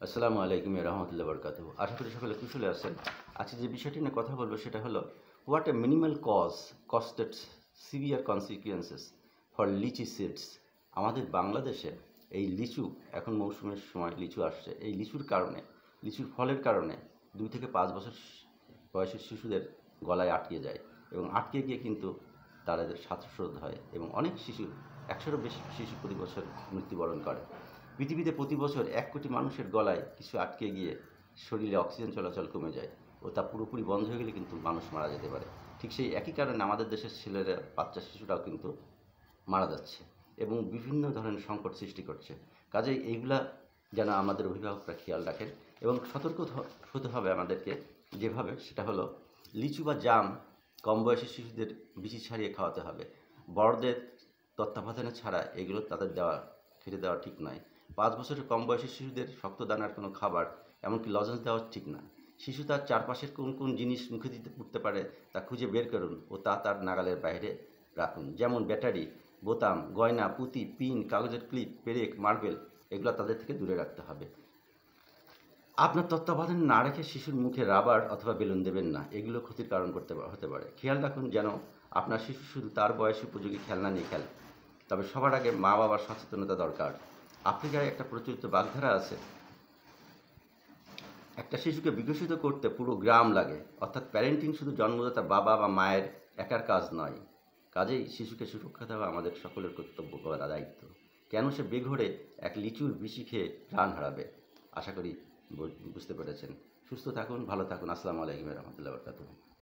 আসসালামু আলাইকুম রহমতুল্লাহ বরকাতুহু। আশা করি সকলে কুশলে আছেন। আজকে যে বিষয়টি নিয়ে কথা বলবো সেটা হলো what a minimal costed severe consequences for lychee seeds. আমাদের বাংলাদেশে এই লিচু, এখন মৌসুমের সময় লিচু আসছে, এই লিচুর কারণে, লিচুর ফলের কারণে 2 থেকে 5 বছর বয়সের শিশুদের গলায় আটকে যায় এবং আটকে গিয়ে কিন্তু তাদের শ্বাসরোধ হয় এবং অনেক শিশু, 100-এরও বেশি শিশু প্রতি বছর মৃত্যুবরণ করে। পৃথিবীতে প্রতি বছর 1 কোটি মানুষের গলায় কিছু আটকে গিয়ে শরীরে অক্সিজেন চলাচল কমে যায় ও তা পুরোপুরি বন্ধ হয়ে গেলে কিন্তু মানুষ মারা যেতে পারে। ঠিক সেই একই কারণে আমাদের দেশের ছেলেরা, বাচ্চা শিশুরাও কিন্তু মারা যাচ্ছে এবং বিভিন্ন ধরনের সংকট সৃষ্টি করছে। কাজেই এইগুলা যেন আমাদের অভিভাবকরা খেয়াল রাখেন এবং সতর্ক হতে হবে আমাদেরকে। যেভাবে সেটা হলো লিচু বা জাম কম বয়সী শিশুদের বিচি ছাড়িয়ে খাওয়াতে হবে। বড়দের তত্ত্বাবধানে ছাড়া এগুলো তাদের খেতে দেওয়া ঠিক নয়। 5 বছরের কম বয়সী শিশুদের শক্ত দানার কোনো খাবার, এমনকি লজেন্স দেওয়া ঠিক না। শিশু তার চারপাশের কোন কোন জিনিস মুখে দিতে উঠতে পারে তা খুঁজে বের করুন ও তা তার নাগালের বাইরে রাখুন। যেমন ব্যাটারি, বোতাম, গয়না, পুঁতি, পিন, কাগজের ক্লিপ, পেরেক, মার্বেল, এগুলো তাদের থেকে দূরে রাখতে হবে। আপনার তত্ত্বাবধান না রেখে শিশুর মুখে রাবার অথবা বেলুন দেবেন না, এগুলো ক্ষতির কারণ হতে পারে। খেয়াল রাখুন যেন আপনার শিশু শুধু তার বয়স উপযোগী খেলনা নিয়ে খেলে। তবে সবার আগে মা বাবার সচেতনতা দরকার। আফ্রিকায় একটা প্রচলিত বাগধারা আছে, একটা শিশুকে বিকশিত করতে পুরো গ্রাম লাগে। অর্থাৎ প্যারেন্টিং শুধু জন্মদাতা বাবা বা মায়ের একার কাজ নয়। কাজেই শিশুকে সুরক্ষা দেওয়া আমাদের সকলের কর্তব্য বা দায়িত্ব। কেন সে বেঘরে এক লিচুর বিচি খেয়ে প্রাণ হারাবে? আশা করি বুঝতে পেরেছেন। সুস্থ থাকুন, ভালো থাকুন। আসসালামু আলাইকুম রহমতুল্লাহ বরকাতুহু।